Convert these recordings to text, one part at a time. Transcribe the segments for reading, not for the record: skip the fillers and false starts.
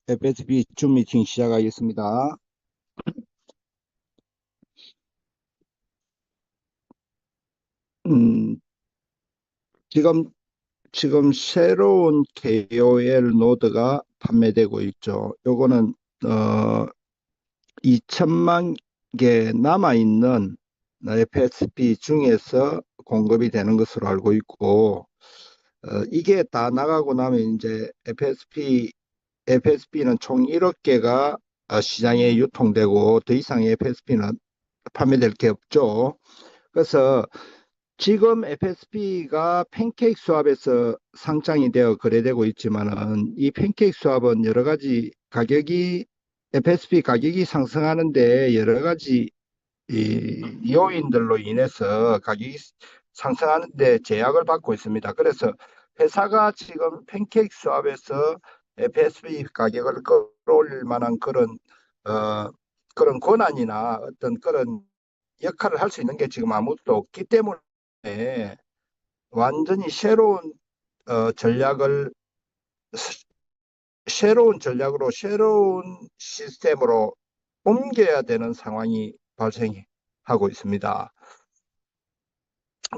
FSB 줌 미팅 시작하겠습니다. 음, 지금, 지금 새로운 KOL 노드가 판매되고 있죠. 요거는, 2천만 개 남아있는 FSB 중에서 공급이 되는 것으로 알고 있고, 이게 다 나가고 나면 이제 FSB는 총 1억 개가 시장에 유통되고 더 이상 FSB는 판매될 게 없죠. 그래서 지금 FSB가 팬케이크 수합에서 상장이 되어 거래되고 있지만은 이 팬케이크 수합은 여러 가지 FSB 가격이 상승하는데 여러 가지 이 요인들로 인해서 가격이 상승하는데 제약을 받고 있습니다. 그래서 회사가 지금 팬케이크 수합에서 FSB 가격을 끌어올릴 만한 어, 그런 권한이나 어떤 그런 역할을 할 수 있는 게 지금 아무것도 없기 때문에 완전히 전략을 새로운 전략으로 새로운 시스템으로 옮겨야 되는 상황이 발생하고 있습니다.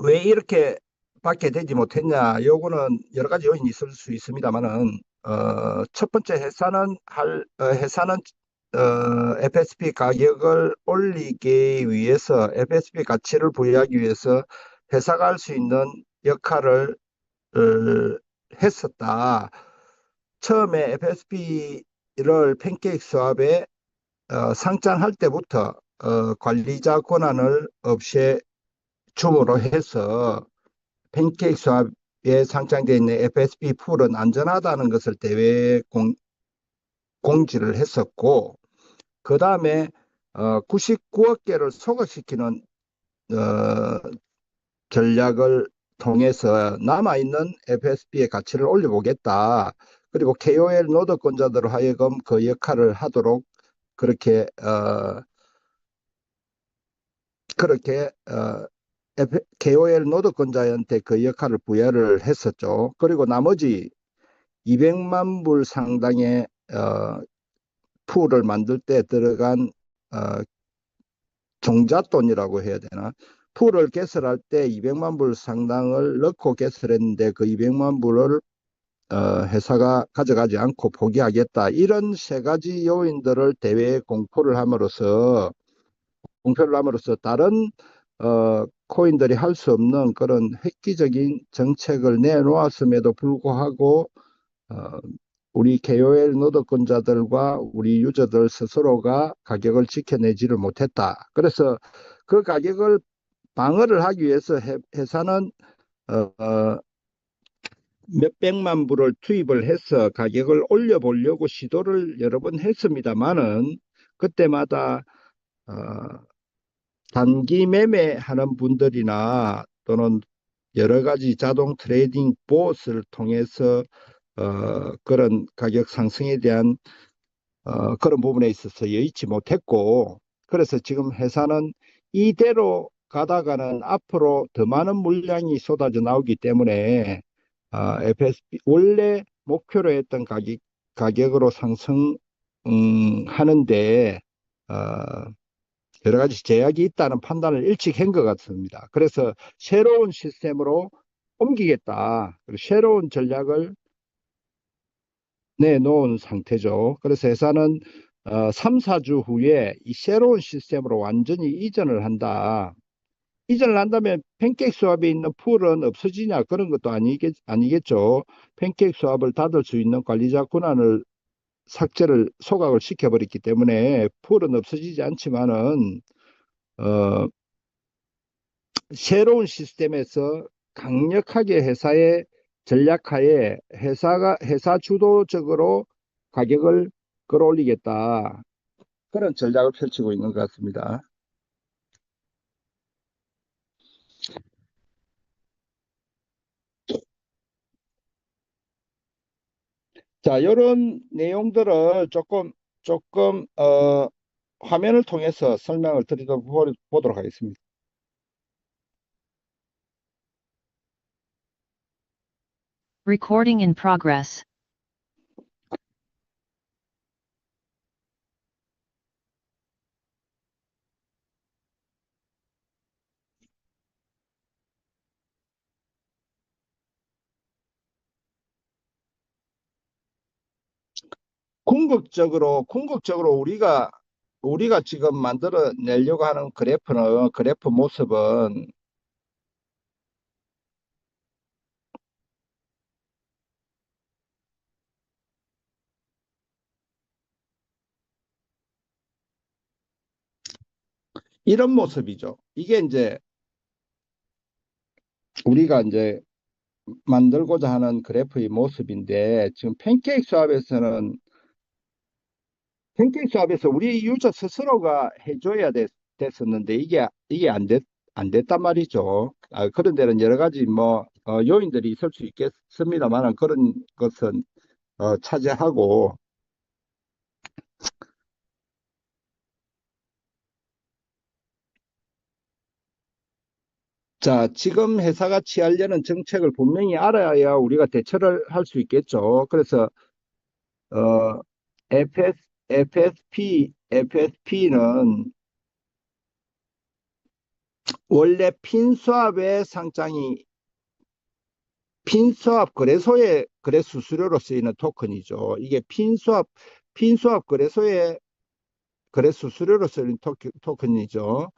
왜 이렇게 밖에 되지 못했냐? 요거는 여러 가지 요인이 있을 수 있습니다만은 첫 번째 회사는 FSP 가격을 올리기 위해서 FSP 가치를 부여하기 위해서 회사가 할 수 있는 역할을 했었다. 처음에 FSP를 팬케이크 수합에 상장할 때부터 관리자 권한을 없애 줌으로 해서 팬케이크 수합에 상장되어 있는 FSP 풀은 안전하다는 것을 대회에 공지를 했었고, 그 다음에 99억 개를 소거시키는 어, 전략을 통해서 남아있는 FSB의 가치를 올려보겠다. 그리고 KOL 노드권자들로 하여금 그 역할을 하도록 그렇게 그렇게 KOL 노드권자한테 그 역할을 부여를 했었죠. 그리고 나머지 200만 불 상당의 풀을 만들 때 들어간 어, 종잣돈이라고 해야 되나? 풀을 개설할 때 200만 불 상당을 넣고 개설했는데 그 200만 불을 회사가 가져가지 않고 포기하겠다. 이런 세 가지 요인들을 대회에 공표를 함으로써 다른 코인들이 할 수 없는 그런 획기적인 정책을 내놓았음에도 불구하고 어, 우리 KOL 노동권자들과 우리 유저들 스스로가 가격을 지켜내지를 못했다. 그래서 그 가격을 방어를 하기 위해서 회사는 어, 어, 몇백만 불을 투입을 해서 가격을 올려보려고 시도를 여러 번 했습니다만은 그때마다 어, 단기 매매하는 분들이나 또는 여러 가지 자동 트레이딩 봇을 통해서 그런 가격 상승에 대한 그런 부분에 있어서 여의치 못했고, 그래서 지금 회사는 이대로 가다가는 앞으로 더 많은 물량이 쏟아져 나오기 때문에 FSB 원래 목표로 했던 가격으로 상승하는데 여러 가지 제약이 있다는 판단을 일찍 한 것 같습니다. 그래서 새로운 시스템으로 옮기겠다. 그리고 새로운 전략을 내놓은 상태죠. 그래서 회사는 3, 4주 후에 이 새로운 시스템으로 완전히 이전을 한다. 이전을 한다면 팬케이크 수합에 있는 풀은 없어지냐 그런 것도 아니겠죠. 팬케이크 수합을 닫을 수 있는 관리자 권한을 소각을 시켜버렸기 때문에 풀은 없어지지 않지만은 어, 새로운 시스템에서 강력하게 회사의 전략하에 회사 주도적으로 가격을 끌어올리겠다. 그런 전략을 펼치고 있는 것 같습니다. 자, 이런 내용들을 조금 화면을 통해서 설명을 보도록 하겠습니다. Recording in progress. 궁극적으로 우리가 지금 만들어 내려고 하는 그래프 모습은 이런 모습이죠. 이게 이제 우리가 이제 만들고자 하는 그래프의 모습인데, 지금 팬케이크 수업에서 우리 유저 스스로가 해줘야 됐었는데, 이게 안 됐단 말이죠. 그런 데는 여러 가지 요인들이 있을 수 있겠습니다만, 그런 것은 차지하고, 자, 지금 회사가 취하려는 정책을 분명히 알아야 우리가 대처를 할 수 있겠죠. 그래서 어, FSP는 원래 핀스왑 거래소의 거래 수수료로 쓰이는 토큰이죠. 이게 핀스왑 거래소의 거래 수수료로 쓰이는 토큰이죠.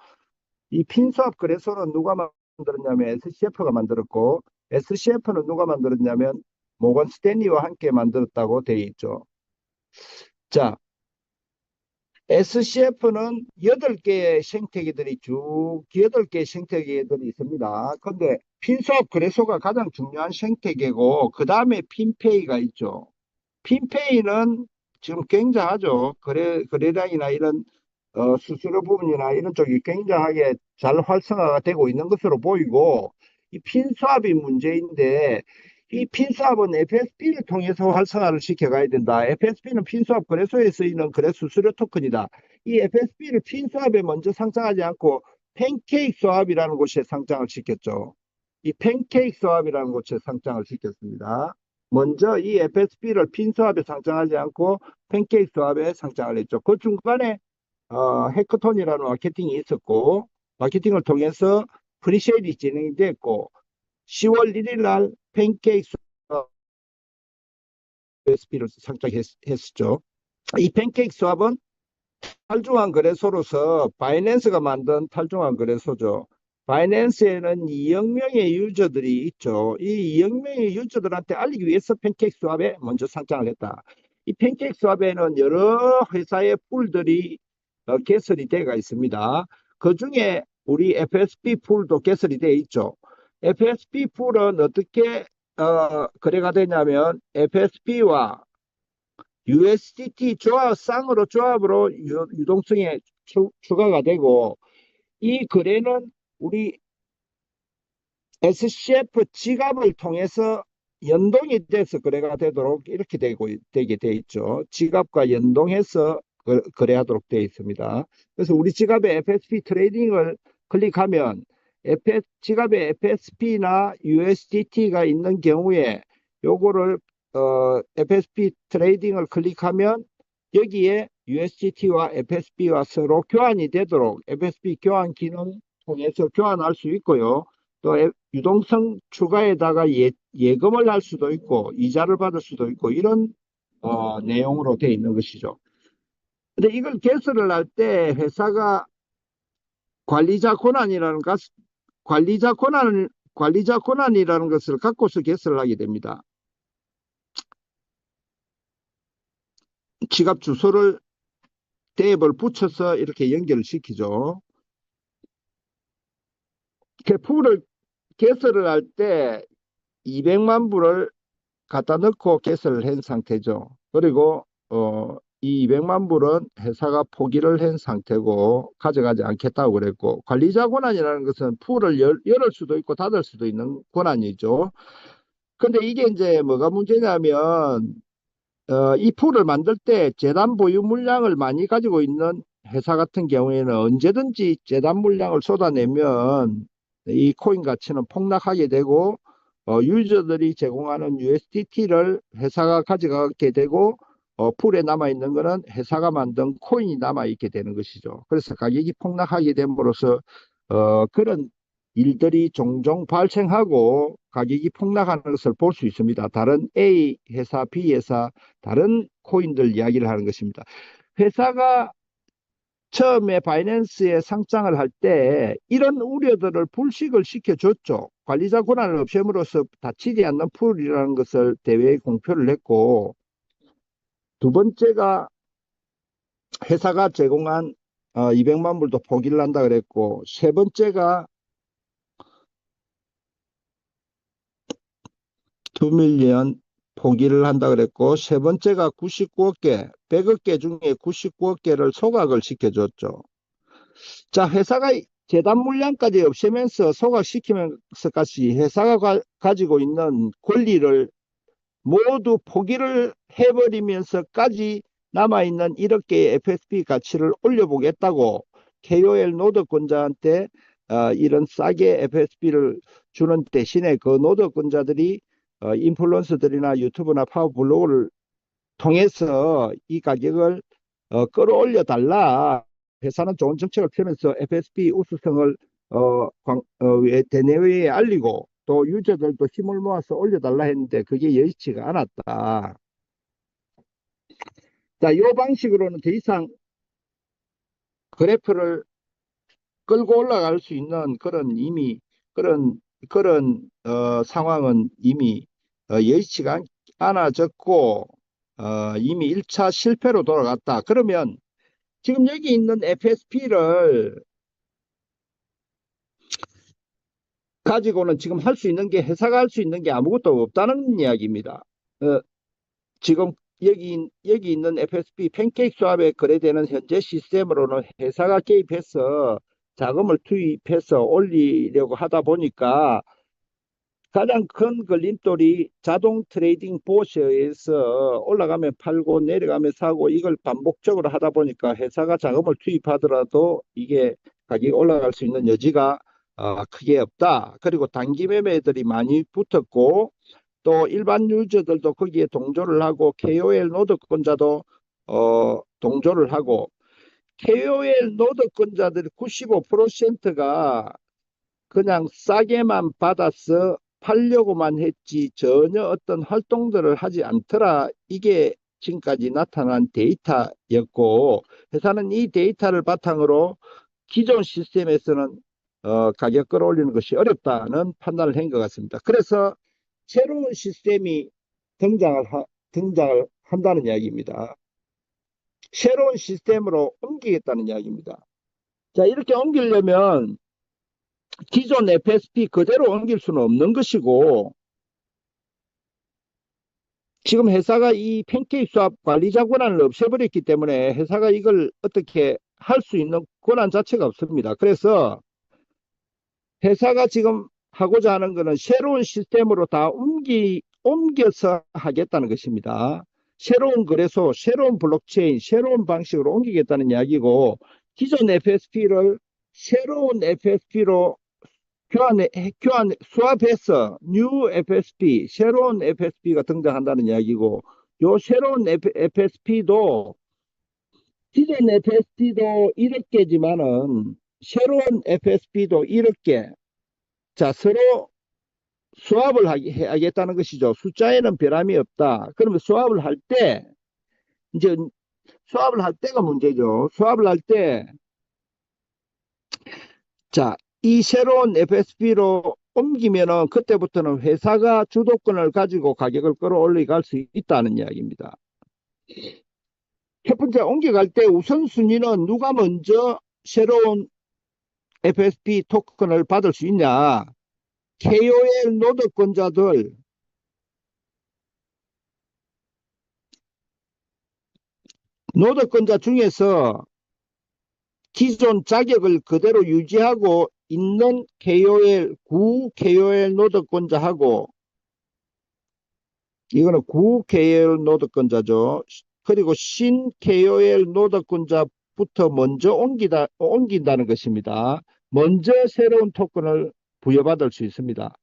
이 핀스왑 거래소는 누가 만들었냐면 SCF가 만들었고, SCF는 누가 만들었냐면 모건 스탠리와 함께 만들었다고 되어 있죠. 자, SCF는 8개의 생태계들이 쭉 8개의 생태계들이 있습니다. 근데 핀스왑 거래소가 가장 중요한 생태계고, 그 다음에 핀페이가 있죠. 핀페이는 지금 굉장하죠. 거래량이나 이런 수수료 부분이나 이런 쪽이 굉장하게 잘 활성화가 되고 있는 것으로 보이고, 이 핀스왑이 문제인데, 이 핀스왑은 FSP를 통해서 활성화를 시켜가야 된다. FSP는 핀스왑 거래소에 쓰이는 거래 수수료 토큰이다. 이 FSP를 핀스왑에 먼저 상장하지 않고 팬케이크 스왑이라는 곳에 상장을 시켰죠. 이 팬케이크 스왑이라는 곳에 상장을 시켰습니다. 먼저 이 FSP를 핀스왑에 상장하지 않고 팬케이크 스왑에 상장을 했죠. 그 중간에 해커톤이라는 마케팅이 있었고, 마케팅을 통해서 프리세일이 진행이 됐고, 10월 1일 날 팬케이크 USB를 상장했었죠. 이 팬케이크 스왑은 탈중앙 거래소로서 바이낸스가 만든 탈중앙 거래소죠. 바이낸스에는 2억 명의 유저들이 있죠. 이 2억 명의 유저들한테 알리기 위해서 팬케이크 스왑에 먼저 상장을 했다. 이 팬케이크 스왑에는 여러 회사의 풀들이 개설이 되어 있습니다. 그 중에 우리 FSP 풀도 개설이 되어 있죠. FSP 풀은 어떻게 거래가 되냐면 FSP와 USDT 쌍으로 조합으로 유동성에 추가가 되고, 이 거래는 우리 SCF 지갑을 통해서 연동이 돼서 거래가 되도록 이렇게 되게 돼 있죠. 지갑과 연동해서 거래하도록 되어 있습니다. 그래서 우리 지갑에 FSP 트레이딩을 클릭하면 지갑에 FSP나 USDT가 있는 경우에 요거를 FSP 트레이딩을 클릭하면 여기에 USDT와 FSP와 서로 교환이 되도록 FSP 교환 기능 통해서 교환할 수 있고요. 또 유동성 추가에다가 예금을 할 수도 있고 이자를 받을 수도 있고, 이런 내용으로 되어 있는 것이죠. 근데 이걸 개설을 할 때 회사가 관리자 권한이라는 관리자 권한이라는 것을 갖고서 개설을 하게 됩니다. 지갑 주소를 대앱을 붙여서 이렇게 연결을 시키죠. 풀을 개설을 할 때 200만 불을 갖다 넣고 개설을 한 상태죠. 그리고 이 200만 불은 회사가 포기를 한 상태고 가져가지 않겠다고 그랬고, 관리자 권한이라는 것은 풀을 열을 수도 있고 닫을 수도 있는 권한이죠. 근데 이게 이제 뭐가 문제냐면 이 풀을 만들 때 재단 보유 물량을 많이 가지고 있는 회사 같은 경우에는 언제든지 재단 물량을 쏟아내면 이 코인 가치는 폭락하게 되고, 유저들이 제공하는 USDT를 회사가 가져가게 되고, 풀에 남아있는 거는 회사가 만든 코인이 남아있게 되는 것이죠. 그래서 가격이 폭락하게 됨으로써 그런 일들이 종종 발생하고 가격이 폭락하는 것을 볼 수 있습니다. 다른 A 회사, B 회사, 다른 코인들 이야기를 하는 것입니다. 회사가 처음에 바이낸스에 상장을 할 때 이런 우려들을 불식을 시켜줬죠. 관리자 권한을 없앰으로써 다치지 않는 풀이라는 것을 대회에 공표를 했고, 두 번째가 회사가 제공한 200만 불도 포기를 한다 그랬고, 세 번째가 2밀리언 포기를 한다 그랬고, 세 번째가 99억 개, 100억 개 중에 99억 개를 소각을 시켜줬죠. 자, 회사가 재단 물량까지 없애면서 소각시키면서까지 회사가 가지고 있는 권리를 모두 포기를 해버리면서까지 남아있는 1억 개의 FSP 가치를 올려보겠다고 KOL 노드권자한테 이런 싸게 FSP를 주는 대신에 그 노드권자들이 인플루언서들이나 유튜브나 파워블로그를 통해서 이 가격을 끌어올려 달라. 회사는 좋은 정책을 펴면서 FSP 우수성을 대내외에 알리고 또 유저들도 힘을 모아서 올려달라 했는데 그게 여의치가 않았다. 자, 이 방식으로는 더 이상 그래프를 끌고 올라갈 수 있는 그런 상황은 이미 여의치가 않아졌고 이미 1차 실패로 돌아갔다. 그러면 지금 여기 있는 FSP를 가지고는 지금 할 수 있는 게 회사가 할 수 있는 게 아무것도 없다는 이야기입니다. 지금 여기 있는 FSP 팬케이크 수합에 거래되는 현재 시스템으로는 회사가 개입해서 자금을 투입해서 올리려고 하다 보니까 가장 큰 걸림돌이 자동 트레이딩 보트에서 올라가면 팔고 내려가면 사고 이걸 반복적으로 하다 보니까 회사가 자금을 투입하더라도 이게 가격이 올라갈 수 있는 여지가 크게 없다. 그리고 단기 매매들이 많이 붙었고 또 일반 유저들도 거기에 동조를 하고 KOL 노드권자도 동조를 하고 KOL 노드권자들이 95%가 그냥 싸게만 받아서 팔려고만 했지 전혀 어떤 활동들을 하지 않더라. 이게 지금까지 나타난 데이터였고 회사는 이 데이터를 바탕으로 기존 시스템에서는 가격 끌어올리는 것이 어렵다는 판단을 한 것 같습니다. 그래서 새로운 시스템이 등장을 한다는 이야기입니다. 새로운 시스템으로 옮기겠다는 이야기입니다. 자, 이렇게 옮기려면 기존 FSP 그대로 옮길 수는 없는 것이고 지금 회사가 이 팬케이크 수합 관리자 권한을 없애버렸기 때문에 회사가 이걸 어떻게 할 수 있는 권한 자체가 없습니다. 그래서 회사가 지금 하고자 하는 것은 새로운 시스템으로 다 옮겨서 하겠다는 것입니다. 새로운 거래소, 새로운 블록체인, 새로운 방식으로 옮기겠다는 이야기고 기존 FSP를 새로운 FSP로 수합해서 뉴 FSP, 새로운 FSP가 등장한다는 이야기고 요 새로운 FSP도 기존 FSP도 1억 개지만은 새로운 FSP도 1억 개. 자, 서로 수합을 하겠다는 것이죠. 숫자에는 변함이 없다. 그러면 수합을 할 때, 이제 수합을 할 때가 문제죠. 수합을 할 때, 자, 이 새로운 FSP로 옮기면은 그때부터는 회사가 주도권을 가지고 가격을 끌어올려 갈 수 있다는 이야기입니다. 첫 번째, 옮겨갈 때 우선순위는 누가 먼저 새로운 FSP 토큰을 받을 수 있냐. KOL 노드권자 중에서 기존 자격을 그대로 유지하고 있는 구 KOL 노드권자하고 이거는 구 KOL 노드권자죠. 그리고 신 KOL 노드권자부터 먼저 옮긴다는 것입니다. 먼저 새로운 토큰을 부여받을 수 있습니다.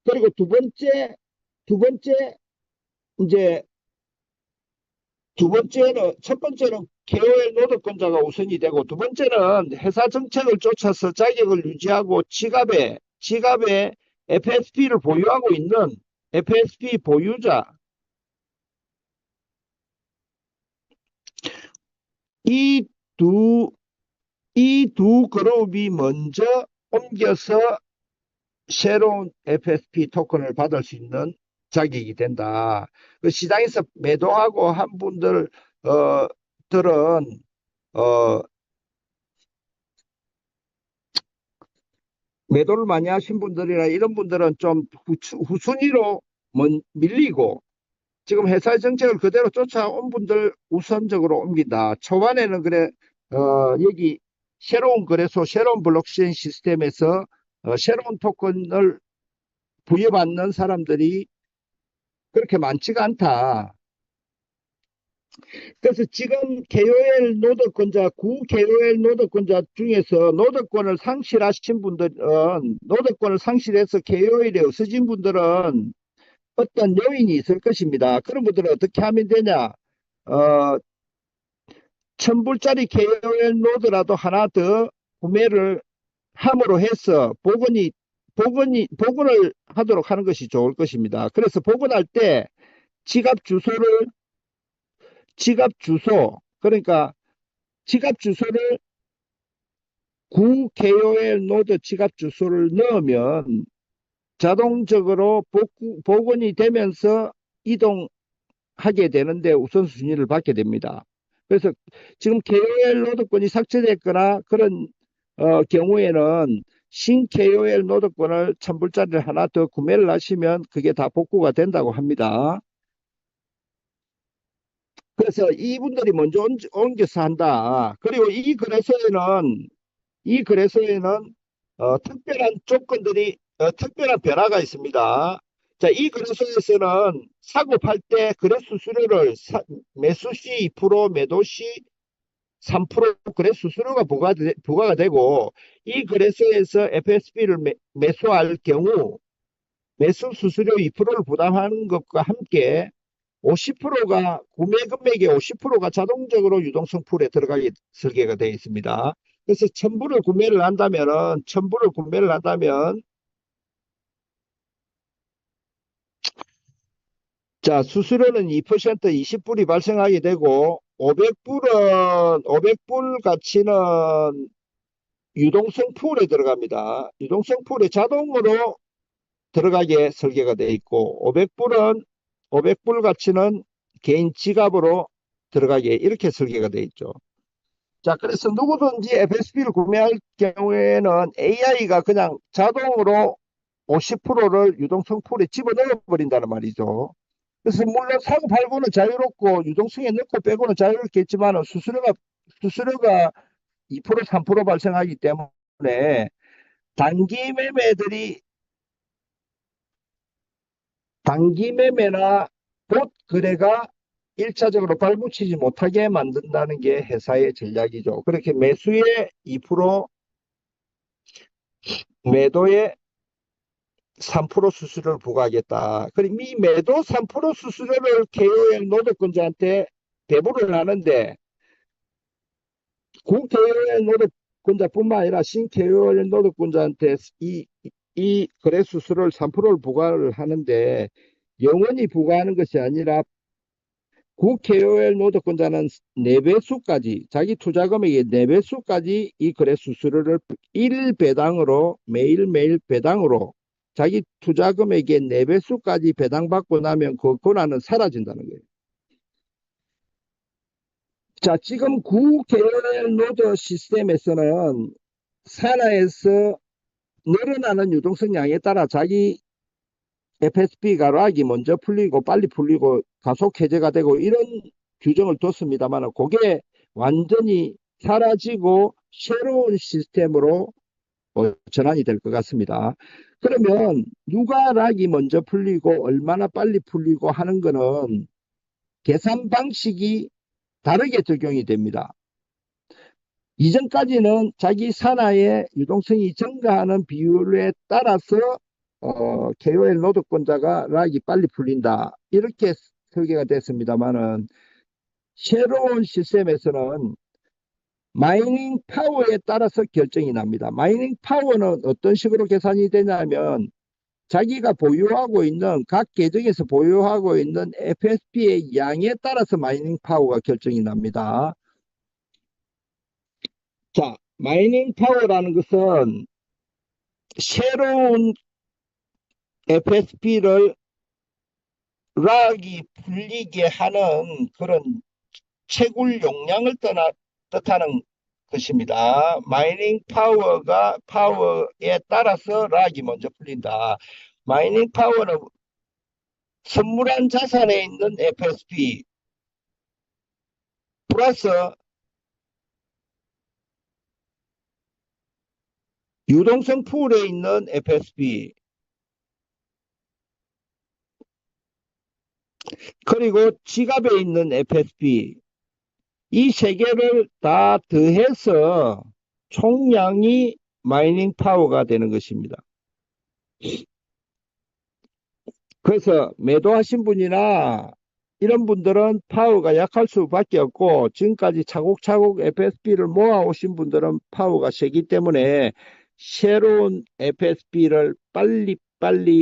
그리고 두 번째 이제 첫 번째는 KOL 노동권자가 우선이 되고, 두 번째는 회사 정책을 쫓아서 자격을 유지하고 지갑에 FSP를 보유하고 있는 FSP 보유자, 이 두, 이 두 그룹이 먼저 옮겨서 새로운 FSP 토큰을 받을 수 있는 자격이 된다. 그 시장에서 매도하고 한 분들, 들은, 어, 매도를 많이 하신 분들이나 이런 분들은 좀 후순위로 밀리고, 지금 회사의 정책을 그대로 쫓아온 분들 우선적으로 옮긴다. 초반에는 그래, 여기 새로운 거래소, 새로운 블록체인 시스템에서 새로운 토큰을 부여받는 사람들이 그렇게 많지가 않다. 그래서 지금 KOL 노동권자, 구 KOL 노동권자 중에서 노동권을 상실해서 KOL이 없어진 분들은 어떤 요인이 있을 것입니다. 그런 분들은 어떻게 하면 되냐? 어, 1000불짜리 KOL 노드라도 하나 더 구매를 함으로 해서 복원을 하도록 하는 것이 좋을 것입니다. 그래서 복원할 때 지갑 주소를, 그러니까 지갑 주소를 구 KOL 노드 지갑 주소를 넣으면 자동적으로 복원이 되면서 이동하게 되는데 우선순위를 받게 됩니다. 그래서 지금 KOL 노드권이 삭제됐거나 그런 경우에는 신 KOL 노드권을 1000불짜리를 하나 더 구매를 하시면 그게 다 복구가 된다고 합니다. 그래서 이분들이 먼저 옮겨서 한다. 그리고 이 거래소에는 특별한 변화가 있습니다. 자, 이 거래소에서는 사고 팔 때 거래 수수료를 매수 시 2%, 매도 시 3% 거래 수수료가 부과가 되고, 이 거래소에서 FSP를 매수할 경우 매수 수수료 2%를 부담하는 것과 함께 50%가 구매 금액의 50%가 자동적으로 유동성 풀에 들어가게 설계가 되어 있습니다. 그래서 1000불을 구매를 한다면 자, 수수료는 2% 20불이 발생하게 되고, 500불 가치는 유동성 풀에 들어갑니다. 유동성 풀에 자동으로 들어가게 설계가 되어 있고, 500불 가치는 개인 지갑으로 들어가게 이렇게 설계가 되어 있죠. 자, 그래서 누구든지 FSP를 구매할 경우에는 AI가 그냥 자동으로 50%를 유동성 풀에 집어넣어 버린다는 말이죠. 그래서 물론 사고 팔고는 자유롭고 유동성에 넣고 빼고는 자유롭겠지만 수수료가 2% 3% 발생하기 때문에 단기 매매들이 단기 매매나 봇 거래가 일차적으로 발붙이지 못하게 만든다는 게 회사의 전략이죠. 그렇게 매수에 2%, 매도에 3% 수수료를 부과하겠다. 그럼 이 매도 3% 수수료를 KOL 노동권자한테 배부를 하는데, 구 KOL 노동권자뿐만 아니라 신 KOL 노동권자한테 이 거래 수수료를 3%를 부과를 하는데, 영원히 부과하는 것이 아니라 구 KOL 노동권자는 4배수까지, 자기 투자 금액의 4배수까지 이 거래 수수료를 매일매일 배당으로 자기 투자 금액의 4배수까지 배당받고 나면 그 권한은 사라진다는 거예요. 자, 지금 구 KOL 노드 시스템에서는 산하에서 늘어나는 유동성 양에 따라 자기 FSP 가락이 먼저 풀리고 빨리 풀리고 가속 해제가 되고 이런 규정을 뒀습니다만, 그게 완전히 사라지고 새로운 시스템으로 전환이 될 것 같습니다. 그러면 누가 락이 먼저 풀리고 얼마나 빨리 풀리고 하는 거는 계산 방식이 다르게 적용이 됩니다. 이전까지는 자기 산하의 유동성이 증가하는 비율에 따라서 KOL 노동권자가 락이 빨리 풀린다 이렇게 설계가 됐습니다만은, 새로운 시스템에서는 마이닝 파워에 따라서 결정이 납니다. 마이닝 파워는 어떤 식으로 계산이 되냐면 자기가 보유하고 있는 각 계정에서 보유하고 있는 FSP의 양에 따라서 마이닝 파워가 결정이 납니다. 자, 마이닝 파워라는 것은 새로운 FSP를 락이 풀리게 하는 그런 채굴 용량을 뜻하는 것입니다. 마이닝 파워에 따라서 락이 먼저 풀린다. 마이닝 파워는 선물한 자산에 있는 FSP 플러스 유동성 풀에 있는 FSP 그리고 지갑에 있는 FSP 이 세 개를 다 더해서 총량이 마이닝 파워가 되는 것입니다. 그래서 매도하신 분이나 이런 분들은 파워가 약할 수밖에 없고 지금까지 차곡차곡 FSP를 모아오신 분들은 파워가 세기 때문에 새로운 FSP를 빨리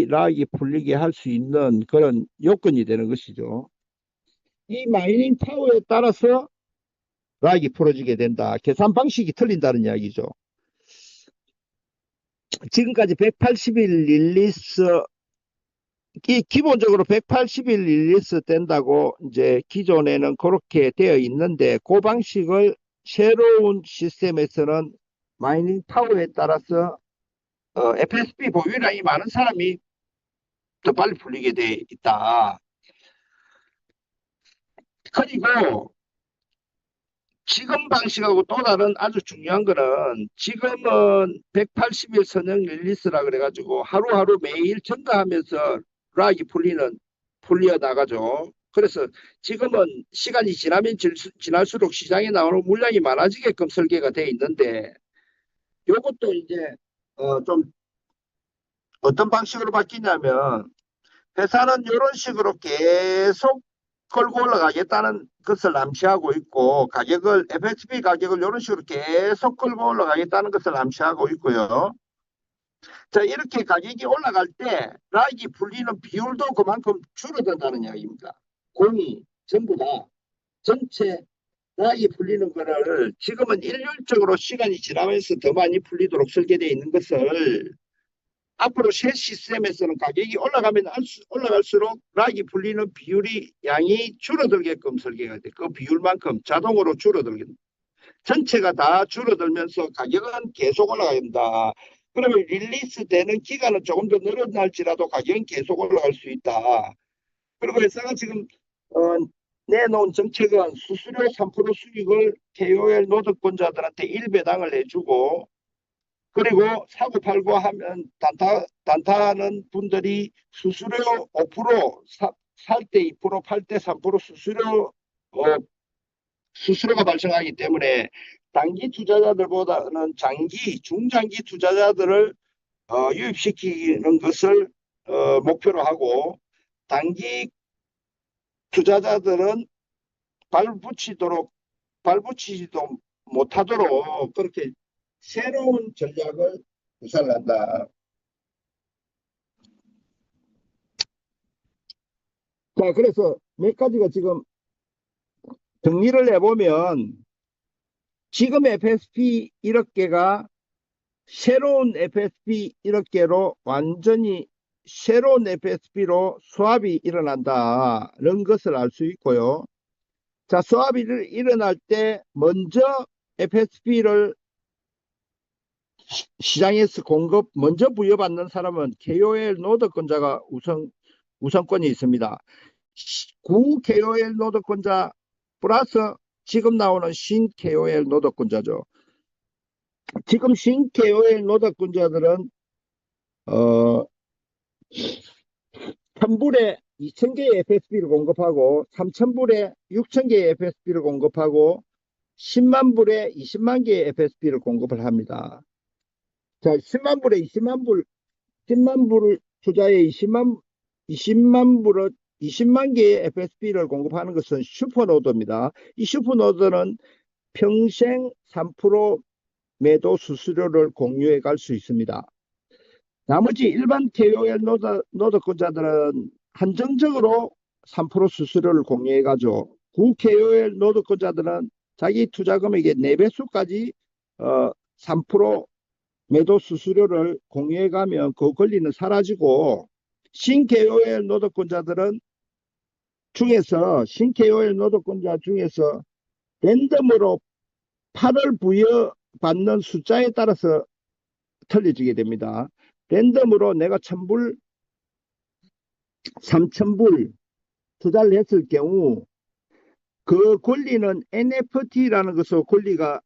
락이 풀리게 할 수 있는 그런 요건이 되는 것이죠. 이 마이닝 파워에 따라서 락이 풀어지게 된다. 계산 방식이 틀린다는 이야기죠. 지금까지 180일 릴리스 기본적으로 180일 릴리스 된다고 이제 기존에는 그렇게 되어 있는데 그 방식을 새로운 시스템에서는 마이닝 파워에 따라서 FSP 보유량이 많은 사람이 더 빨리 풀리게 돼 있다. 그리고 지금 방식하고 또 다른 아주 중요한 거는 지금은 180일 선형 릴리스라 그래가지고 하루하루 매일 증가하면서 락이 풀려 나가죠. 그래서 지금은 시간이 지날수록 시장에 나오는 물량이 많아지게끔 설계가 돼 있는데 요것도 이제 좀 어떤 방식으로 바뀌냐면 회사는 이런 식으로 계속 걸고 올라가겠다는 것을 암시하고 있고 가격을 FSP 가격을 이런 식으로 계속 걸고 올라가겠다는 것을 암시하고 있고요. 자, 이렇게 가격이 올라갈 때 락이 풀리는 비율도 그만큼 줄어든다는 이야기입니다. 공이 전부 다 전체 락이 풀리는 거를 지금은 일률적으로 시간이 지나면서 더 많이 풀리도록 설계되어 있는 것을 앞으로 새 시스템에서는 가격이 올라갈수록 락이 풀리는 비율이 양이 줄어들게끔 설계가 돼. 그 비율만큼 자동으로 줄어들게. 전체가 다 줄어들면서 가격은 계속 올라간다. 그러면 릴리스 되는 기간은 조금 더 늘어날지라도 가격은 계속 올라갈 수 있다. 그리고 회사가 지금 내놓은 정책은 수수료 3% 수익을 KOL 노동권자들한테 1배당을 해주고 그리고 사고 팔고 하면 단타하는 분들이 수수료 5%, 살 때 2%, 팔 때 3% 수수료가 발생하기 때문에 단기 투자자들보다는 중장기 투자자들을 유입시키는 것을 목표로 하고 단기 투자자들은 발붙이지도 못하도록 그렇게 새로운 전략을 구사한다. 자, 그래서 몇 가지가 지금 정리를 해보면 지금 FSP 1억 개가 새로운 FSP 1억 개로 완전히 새로운 FSP로 swap이 일어난다는 것을 알 수 있고요. 자, swap이 일어날 때 먼저 FSP를 시장에서 먼저 부여받는 사람은 KOL 노동권자가 우선권이 있습니다. 구 KOL 노동권자 플러스 지금 나오는 신 KOL 노동권자죠. 지금 신 KOL 노동권자들은 1000불에 2000개의 FSP를 공급하고 3000불에 6000개의 FSP를 공급하고 10만 불에 20만 개의 FSP를 공급을 합니다. 자, 10만 불에 10만 불을 투자해 20만 불을 20만 개의 FSB를 공급하는 것은 슈퍼노드입니다. 이 슈퍼노드는 평생 3% 매도 수수료를 공유해 갈 수 있습니다. 나머지 일반 KOL 노드권자들은 한정적으로 3% 수수료를 공유해 가죠. 구 KOL 노드권자들은 자기 투자 금액의 4배수까지 3% 매도 수수료를 공유해 가면 그 권리는 사라지고, 신 KOL 노드권자들은 신 KOL 노드권자 중에서 랜덤으로 8을 부여받는 숫자에 따라서 틀려지게 됩니다. 랜덤으로 내가 1000불, 3000불 투자를 했을 경우 그 권리는 NFT라는 것으로 권리가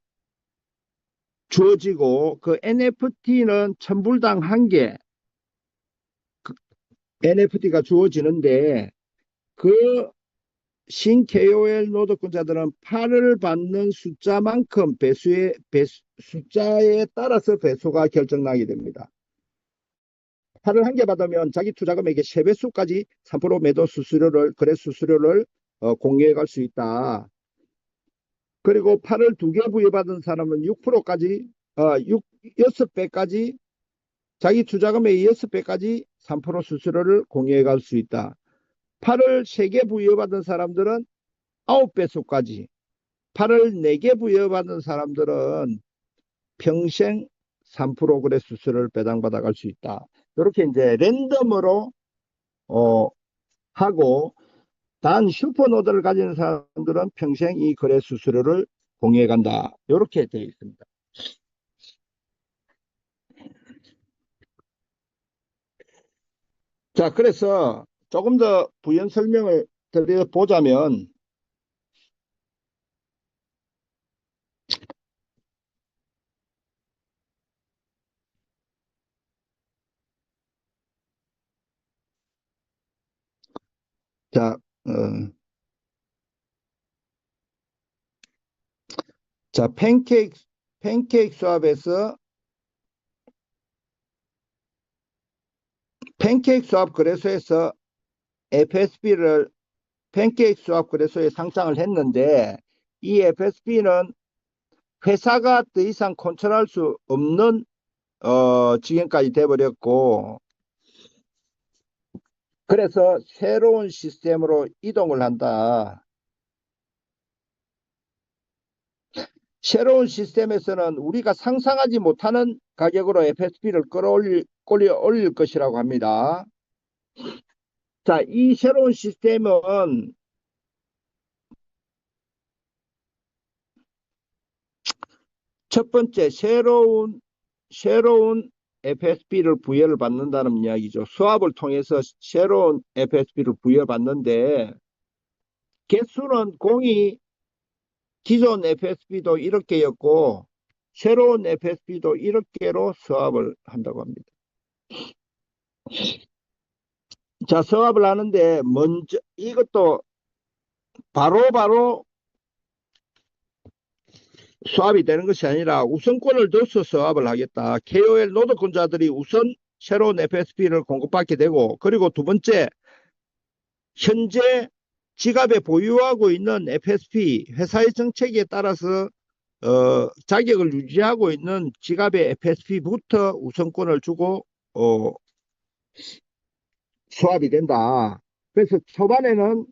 주어지고, 그 NFT는 1000불당 1개 NFT가 주어지는데, 그 신 KOL 노드권자들은 8을 받는 숫자만큼 숫자에 따라서 배수가 결정나게 됩니다. 8을 1개 받으면 자기 투자금액의 3배수까지 3% 매도 수수료를, 거래 수수료를 공유해 갈 수 있다. 그리고 8을 2개 부여받은 사람은 6%까지 6배까지 자기 투자금액의 6배까지 3% 수수료를 공유해 갈 수 있다. 8을 3개 부여받은 사람들은 9배수까지, 8을 4개 부여받은 사람들은 평생 3% 거래 수수료를 배당받아 갈 수 있다. 이렇게 이제 랜덤으로 하고, 단 슈퍼노드를 가지는 사람들은 평생 이 거래 수수료를 공유해 간다. 이렇게 되어 있습니다. 자, 그래서 조금 더 부연 설명을 드려보자면, 자, 자, 팬케이크 수압에서 팬케이크 수압 거래소에서 FSB를 팬케이크 수압 거래소에 상장을 했는데, 이 FSB는 회사가 더 이상 컨트롤할 수 없는 지경까지 돼버렸고, 그래서 새로운 시스템으로 이동을 한다. 새로운 시스템에서는 우리가 상상하지 못하는 가격으로 FSB를 끌어올릴 것이라고 합니다. 자, 이 새로운 시스템은 첫 번째, 새로운 FSB를 부여를 받는다는 이야기죠. 수합을 통해서 새로운 FSB를 부여받는데, 개수는 공이 기존 FSB도 1억개였고 새로운 FSB도 1억개로 수합을 한다고 합니다. 자, 수합을 하는데 먼저 이것도 바로 수합이 되는 것이 아니라 우선권을 둬서 수합을 하겠다. KOL 노드권자들이 우선 새로운 FSB를 공급받게 되고, 그리고 두 번째, 현재 지갑에 보유하고 있는 FSB, 회사의 정책에 따라서 자격을 유지하고 있는 지갑의 FSB부터 우선권을 주고 수합이 된다. 그래서 초반에는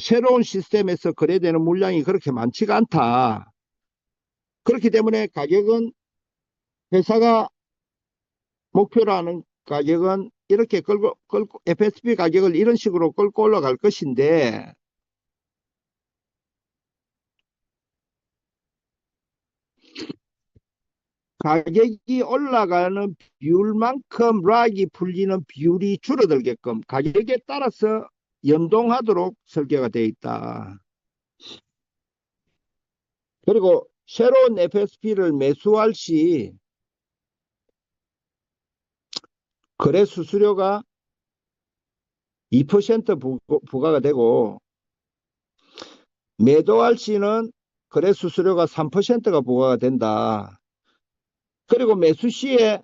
새로운 시스템에서 거래되는 물량이 그렇게 많지가 않다. 그렇기 때문에 가격은, 회사가 목표로 하는 가격은 이렇게 FSB 가격을 이런 식으로 끌고 올라갈 것인데, 가격이 올라가는 비율만큼 락이 풀리는 비율이 줄어들게끔 가격에 따라서 연동하도록 설계가 되어 있다. 그리고 새로운 FSB를 매수할 시 거래 수수료가 2% 부과가 되고, 매도할 시는 거래 수수료가 3%가 부과가 된다. 그리고 매수 시에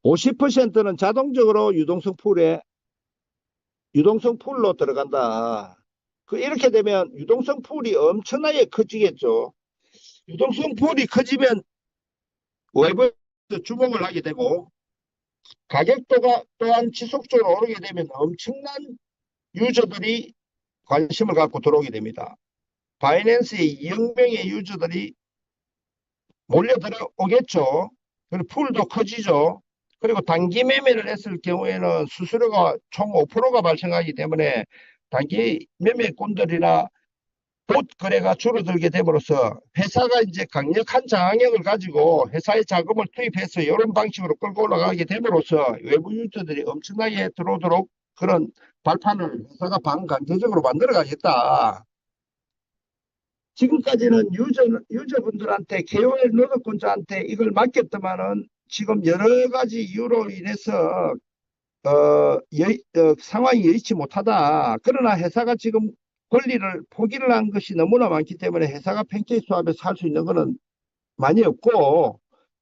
50%는 자동적으로 유동성 풀에 유동성 풀로 들어간다. 이렇게 되면 유동성 풀이 엄청나게 커지겠죠. 유동성 풀이 커지면 외부에서 주목을 하게 되고 가격도가 또한 지속적으로 오르게 되면 엄청난 유저들이 관심을 갖고 들어오게 됩니다. 바이낸스에 2억 명의 유저들이 몰려 들어오겠죠. 그리고 풀도 커지죠. 그리고 단기 매매를 했을 경우에는 수수료가 총 5%가 발생하기 때문에 단기 매매꾼들이나 봇 거래가 줄어들게 됨으로써 회사가 이제 강력한 장악력을 가지고 회사의 자금을 투입해서 이런 방식으로 끌고 올라가게 됨으로써 외부 유저들이 엄청나게 들어오도록 그런 발판을 회사가 반강제적으로 만들어 가겠다. 지금까지는 유저분들한테 KOL 노동권자한테 이걸 맡겼더만은 지금 여러 가지 이유로 인해서 상황이 여의치 못하다. 그러나 회사가 지금 권리를 포기를 한 것이 너무나 많기 때문에 회사가 팬케이크 수합에서 할 수 있는 것은 많이 없고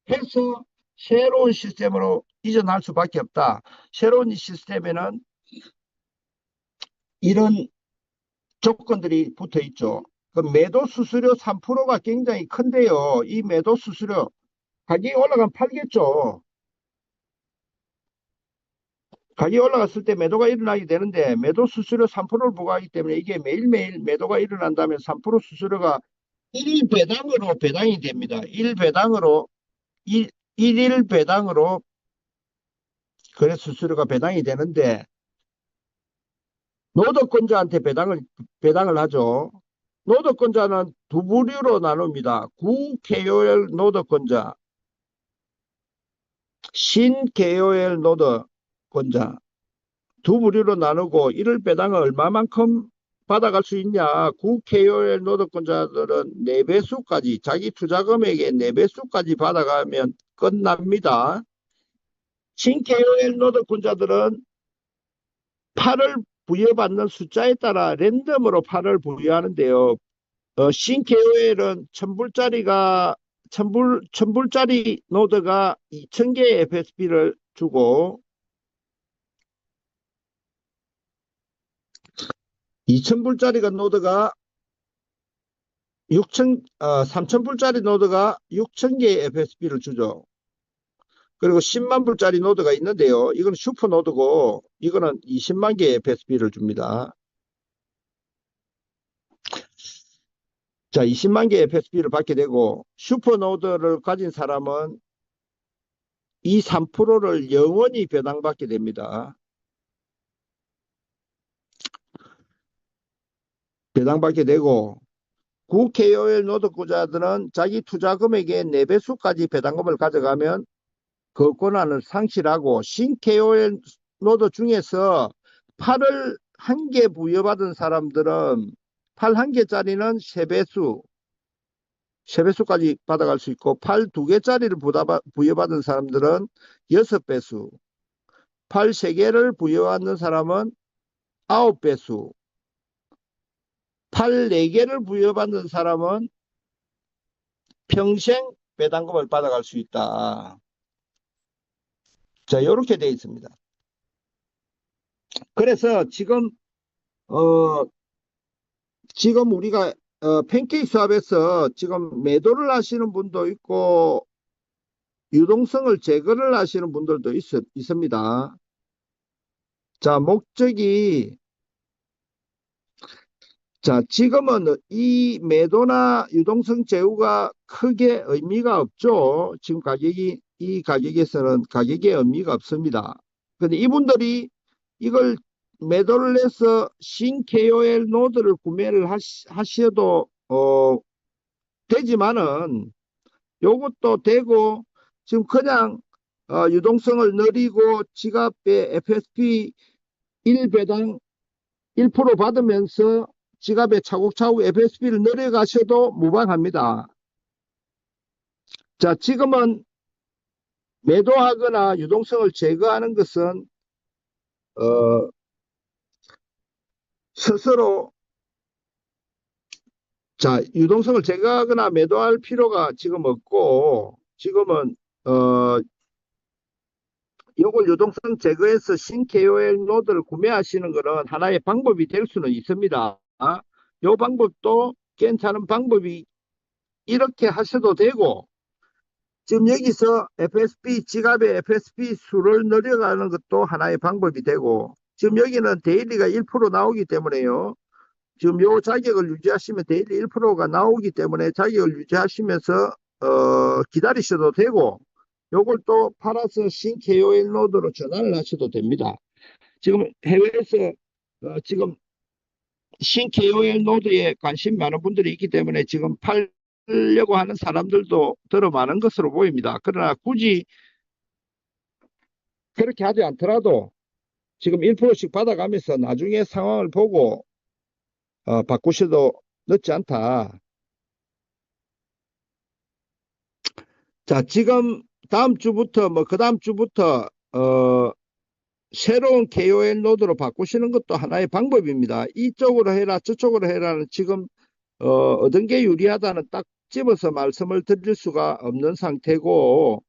해서 새로운 시스템으로 이전할 수밖에 없다. 새로운 이 시스템에는 이런 조건들이 붙어 있죠. 그 매도 수수료 3%가 굉장히 큰데요. 이 매도 수수료 가격이 올라가면 팔겠죠. 가격이 올라갔을 때 매도가 일어나게 되는데 매도 수수료 3%를 부과하기 때문에 이게 매일매일 매도가 일어난다면 3% 수수료가 1배당으로 배당이 됩니다. 1배당으로 1일 배당으로 거래 수수료가 배당이 되는데 노동권자한테 배당을 하죠. 노동권자는 두 부류로 나눕니다. 구 KOL 노동권자, 신 KOL 노동권자 두 부류로 나누고 이를 배당을 얼마만큼 받아갈 수 있냐. 구 KOL 노동권자들은 4배수까지 자기 투자 금액의 4배수까지 받아가면 끝납니다. 신 KOL 노동권자들은 8을 부여받는 숫자에 따라 랜덤으로 8을 부여하는데요. 신 KOL은 1000불짜리 노드가 2000개의 FSP를 주고 2000불짜리가 노드가 3000불짜리 노드가 6000개의 FSP를 주죠. 그리고 10만 불짜리 노드가 있는데요. 이건 슈퍼 노드고 이거는 20만 개의 FSP를 줍니다. 자, 20만 개의 FSP를 받게 되고 슈퍼 노드를 가진 사람은 이 3%를 영원히 배당받게 됩니다. 배당받게 되고 구 KOL 노동자들은 자기 투자 금액의 4배수까지 배당금을 가져가면 그 권한을 상실하고 신 KOL 노드 중에서 8을 한 개 부여받은 사람들은 8 한 개짜리는 3배수까지 받아갈 수 있고 8 2개짜리를 부여받은 사람들은 6배수, 8 3개를 부여받는 사람은 9배수, 8 4개를 부여받는 사람은 평생 배당금을 받아갈 수 있다. 자, 이렇게 되어 있습니다. 그래서 지금 우리가 팬케이크 수합에서 지금 매도를 하시는 분도 있고 유동성을 제거를 하시는 분들도 있습니다. 자, 지금은 이 매도나 유동성 제휴가 크게 의미가 없죠. 지금 이 가격에서는 가격에 의미가 없습니다. 근데 이분들이 이걸 매도를 해서 신 KOL 노드를 구매를 하셔도 되지만은 요것도 되고 지금 그냥 유동성을 늘리고 지갑에 FSP 1배당 1% 받으면서 지갑에 차곡차곡 FSP를 늘려가셔도 무방합니다. 자, 지금은 매도하거나 유동성을 제거하는 것은 스스로 유동성을 제거하거나 매도할 필요가 지금 없고 지금은 요걸 유동성 제거해서 신 KOL 노드를 구매하시는 것은 하나의 방법이 될 수는 있습니다. 요 방법도 괜찮은 방법이 이렇게 하셔도 되고, 지금 여기서 FSP, 지갑의 FSP 수를 늘려가는 것도 하나의 방법이 되고, 지금 여기는 데일리가 1% 나오기 때문에요. 지금 요 자격을 유지하시면 데일리 1%가 나오기 때문에 자격을 유지하시면서 기다리셔도 되고, 요걸 또 팔아서 신 KOL 노드로 전환을 하셔도 됩니다. 지금 해외에서 지금 신 KOL 노드에 관심 많은 분들이 있기 때문에 지금 팔려고 하는 사람들도 더러 많은 것으로 보입니다. 그러나 굳이 그렇게 하지 않더라도 지금 1%씩 받아가면서 나중에 상황을 보고 바꾸셔도 늦지 않다. 자, 지금 다음 주부터 뭐 그 다음 주부터 새로운 KOL 노드로 바꾸시는 것도 하나의 방법입니다. 이쪽으로 해라 저쪽으로 해라는 지금 어떤 게 유리하다는 딱 집어서 말씀을 드릴 수가 없는 상태고,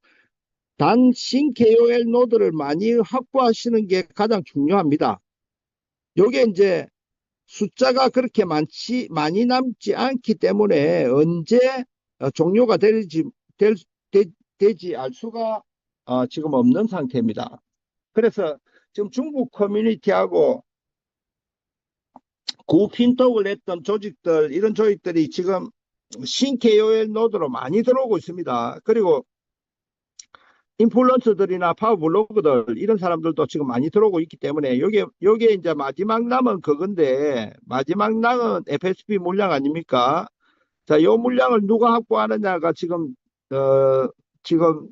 단 신 KOL 노드를 많이 확보하시는 게 가장 중요합니다. 요게 이제 숫자가 그렇게 많이 남지 않기 때문에 언제 종료가 될, 되지 알 수가 지금 없는 상태입니다. 그래서 지금 중국 커뮤니티하고 구핀톡을 했던 조직들, 이런 조직들이 지금 신 KOL 노드로 많이 들어오고 있습니다. 그리고 인플루언서들이나 파워블로거들 이런 사람들도 지금 많이 들어오고 있기 때문에 요게 이제 마지막 남은 그건데, 마지막 남은 FSP 물량 아닙니까? 자, 요 물량을 누가 확보하느냐가 어 지금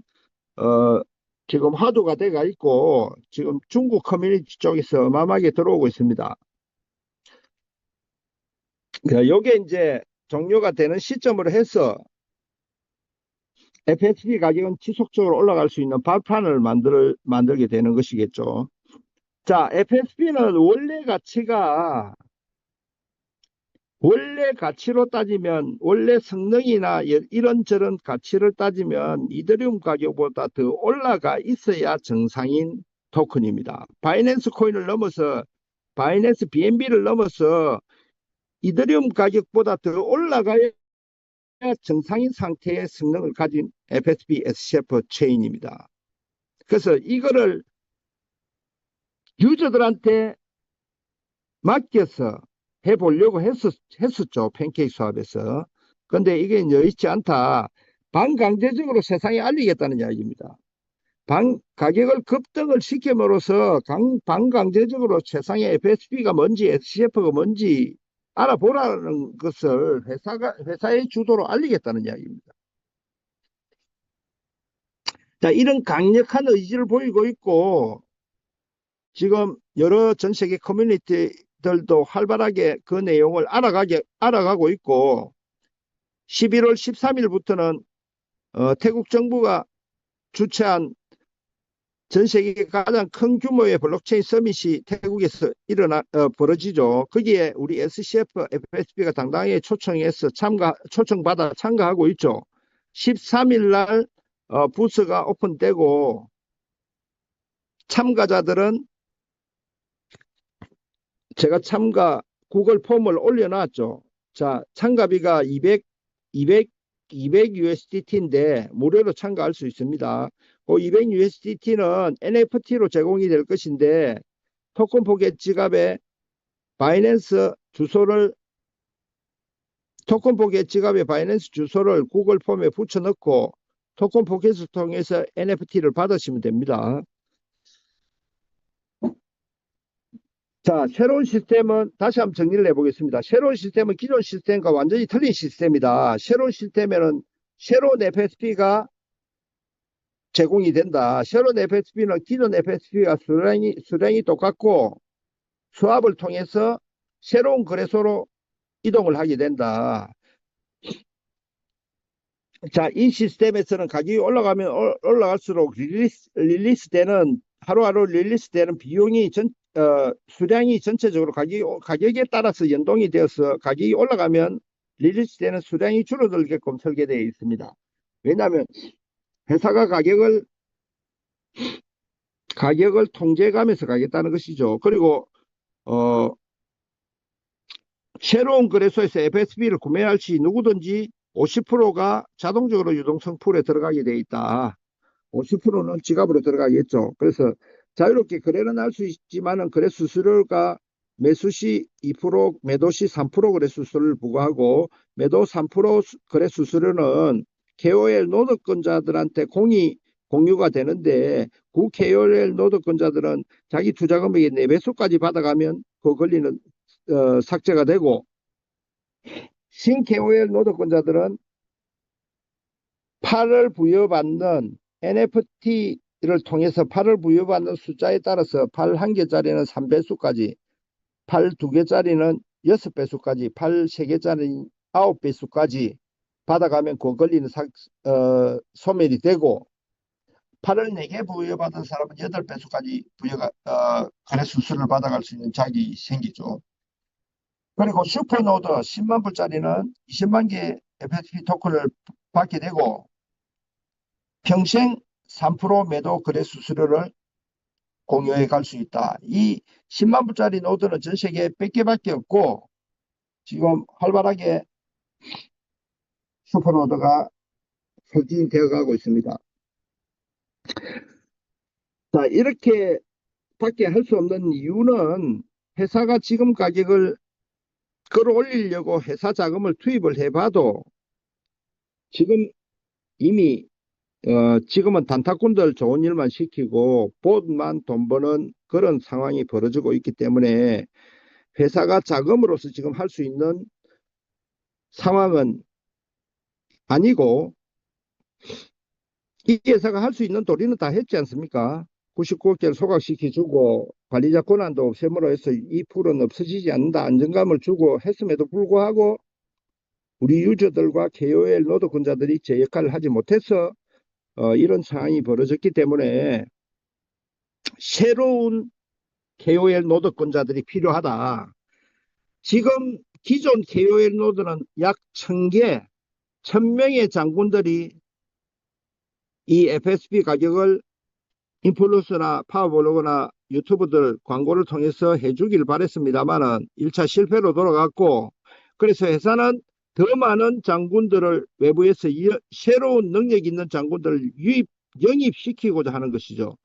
어 지금 화두가 돼가 있고, 지금 중국 커뮤니티 쪽에서 어마어마하게 들어오고 있습니다. 요게 이제 종료가 되는 시점으로 해서 FSP 가격은 지속적으로 올라갈 수 있는 발판을 만들게 되는 것이겠죠. 자, FSP는 원래 가치로 따지면, 원래 성능이나 이런저런 가치를 따지면 이더리움 가격보다 더 올라가 있어야 정상인 토큰입니다. 바이낸스 코인을 넘어서, 바이낸스 BNB를 넘어서 이더리움 가격보다 더 올라가야 정상인 상태의 성능을 가진 FSP SCF 체인입니다. 그래서 이거를 유저들한테 맡겨서 해보려고 했었죠. 팬케이크 수합에서. 근데 이게 여의치 않다. 반강제적으로 세상에 알리겠다는 이야기입니다. 가격을 급등을 시킴으로써 반강제적으로 세상에 FSP가 뭔지 SCF가 뭔지 알아보라는 것을 회사의 주도로 알리겠다는 이야기입니다. 자, 이런 강력한 의지를 보이고 있고, 지금 여러 전 세계 커뮤니티들도 활발하게 그 내용을 알아가고 있고, 11월 13일부터는 태국 정부가 주최한 전 세계 가장 큰 규모의 블록체인 서밋이 태국에서 벌어지죠. 거기에 우리 SCF, FSB가 당당하게 초청받아 참가하고 있죠. 13일 날 부스가 오픈되고, 참가자들은 제가 구글 폼을 올려놨죠. 자, 참가비가 200 USDT인데 무료로 참가할 수 있습니다. 그 200 USDT는 NFT로 제공이 될 것인데, 토큰 포켓 지갑에 바이낸스 주소를 구글 폼에 붙여넣고 토큰 포켓을 통해서 NFT를 받으시면 됩니다. 자, 새로운 시스템은 다시 한번 정리를 해보겠습니다. 새로운 시스템은 기존 시스템과 완전히 틀린 시스템이다. 새로운 시스템에는 새로운 FSP가 제공이 된다. 새로운 FSP는 기존 FSP가 수량이 똑같고 수합을 통해서 새로운 거래소로 이동을 하게 된다. 자, 이 시스템에서는 가격이 올라가면 올라갈수록 하루하루 릴리스 되는 비용이 수량이 전체적으로 가격에 따라서 연동이 되어서 가격이 올라가면 릴리스 되는 수량이 줄어들게끔 설계되어 있습니다. 왜냐하면 회사가 가격을 가격을 통제해가면서 가겠다는 것이죠. 그리고 새로운 거래소에서 FSB를 구매할 시 누구든지 50%가 자동적으로 유동성 풀에 들어가게 돼 있다. 50%는 지갑으로 들어가겠죠. 그래서 자유롭게 거래는 할 수 있지만은 거래 수수료가 매수 시 2%, 매도 시 3% 거래 수수료를 부과하고 매도 3% 거래 수수료는 KOL 노동권자들한테 공유가 되는데 그 KOL 노동권자들은 자기 투자 금액의 4배수까지 받아가면 그 권리는 삭제가 되고 신 KOL 노동권자들은 팔을 부여받는 NFT를 통해서 팔을 부여받는 숫자에 따라서 팔 한 개짜리는 3배수까지, 팔 두 개짜리는 6배수까지, 팔 세 개짜리는 9배수까지 받아가면 그 권리는 소멸이 되고 팔을 4개 부여받은 사람은 8배수까지 거래 수수료를 받아갈 수 있는 자격이 생기죠. 그리고 슈퍼노드 10만 불짜리는 20만 개 FSP 토큰을 받게 되고 평생 3% 매도 거래 수수료를 공유해 갈 수 있다. 이 10만 불짜리 노드는 전 세계에 100개밖에 없고 지금 활발하게 슈퍼노드가 설진되어 가고 있습니다. 자, 이렇게 밖에 할 수 없는 이유는 회사가 지금 가격을 끌어올리려고 회사 자금을 투입을 해봐도 지금 이미 지금은 단타꾼들 좋은 일만 시키고 봇만 돈 버는 그런 상황이 벌어지고 있기 때문에 회사가 자금으로서 지금 할 수 있는 상황은 아니고 이 회사가 할 수 있는 도리는 다 했지 않습니까? 99억짜리 소각시켜주고 관리자 권한도 없앰으로 해서 이 풀은 없어지지 않는다 안정감을 주고 했음에도 불구하고 우리 유저들과 KOL 노동권자들이 제 역할을 하지 못해서 이런 상황이 벌어졌기 때문에 새로운 KOL 노동권자들이 필요하다. 지금 기존 KOL 노드는 약 1000개, 1000명의 장군들이 이 FSP 가격을 인플루언서나 파워블로거나 유튜브들 광고를 통해서 해주길 바랬습니다만은 1차 실패로 돌아갔고 그래서 회사는 더 많은 장군들을 외부에서 새로운 능력 있는 장군들을 영입시키고자 하는 것이죠.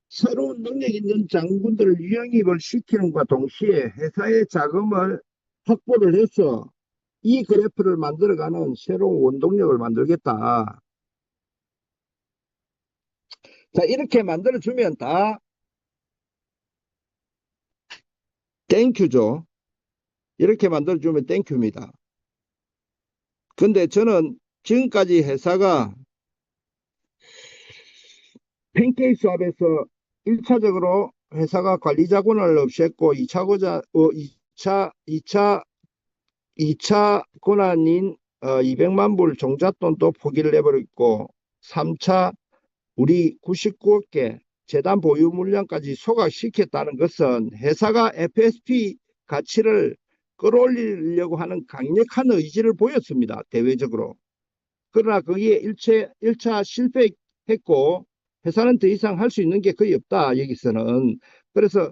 새로운 능력 있는 장군들을 영입을 시키는과 동시에 회사의 자금을 확보를 해서 이 그래프를 만들어가는 새로운 원동력을 만들겠다. 자, 이렇게 만들어주면 다 땡큐죠. 이렇게 만들어주면 땡큐입니다. 근데 저는 지금까지 회사가 팬케이크 수업에서 1차적으로 회사가 관리자권을 없앴고 2차 권한인 200만 불 종잣돈도 포기를 해버렸고 3차 우리 99억개 재단 보유 물량까지 소각시켰다는 것은 회사가 FSP 가치를 끌어올리려고 하는 강력한 의지를 보였습니다. 대외적으로. 그러나 거기에 1차 실패했고 회사는 더 이상 할 수 있는 게 거의 없다. 여기서는. 그래서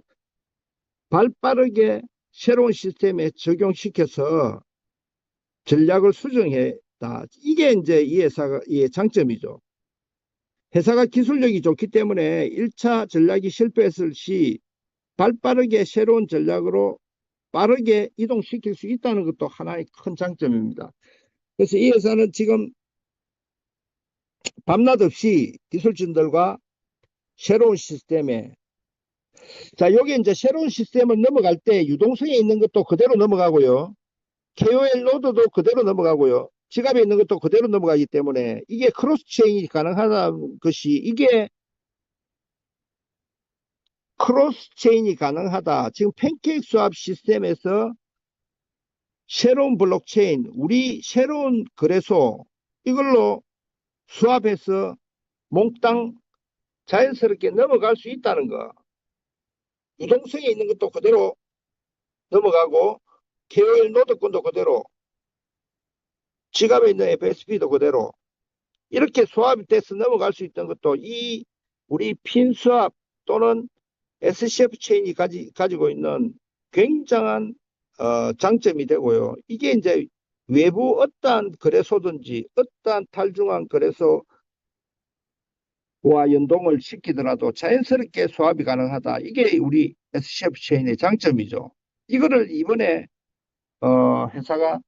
발빠르게 새로운 시스템에 적용시켜서 전략을 수정했다. 이게 이제 이 회사의 장점이죠. 회사가 기술력이 좋기 때문에 1차 전략이 실패했을 시 발빠르게 새로운 전략으로 빠르게 이동시킬 수 있다는 것도 하나의 큰 장점입니다. 그래서 이 회사는 지금 밤낮 없이 기술진들과 새로운 시스템에 자 여기 이제 새로운 시스템을 넘어갈 때 유동성에 있는 것도 그대로 넘어가고요. KOL 노드도 그대로 넘어가고요. 지갑에 있는 것도 그대로 넘어가기 때문에 이게 크로스 체인이 가능하다는 것이 이게 크로스 체인이 가능하다. 지금 팬케이크 수합 시스템에서 새로운 블록체인, 우리 새로운 거래소 이걸로 수합해서 몽땅 자연스럽게 넘어갈 수 있다는 거. 유동성에 있는 것도 그대로 넘어가고 KOL 노드권도 그대로 지갑에 있는 FSP도 그대로 이렇게 수합이 돼서 넘어갈 수 있던 것도 이 우리 핀수압 또는 SCF 체인이 가지고 있는 굉장한 장점이 되고요. 이게 이제 외부 어떠한 거래소든지 어떠한 탈중앙 거래소와 연동을 시키더라도 자연스럽게 수합이 가능하다. 이게 우리 SCF 체인의 장점이죠. 이거를 이번에 회사가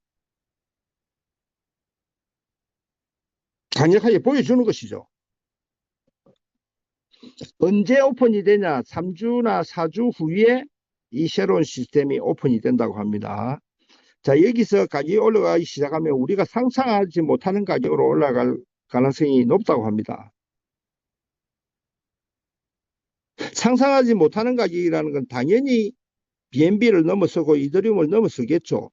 강력하게 보여주는 것이죠. 언제 오픈이 되냐? 3주나 4주 후에 이 새로운 시스템이 오픈이 된다고 합니다. 자, 여기서 가격이 올라가기 시작하면 우리가 상상하지 못하는 가격으로 올라갈 가능성이 높다고 합니다. 상상하지 못하는 가격이라는 건 당연히 BNB를 넘어서고 이더리움을 넘어서겠죠.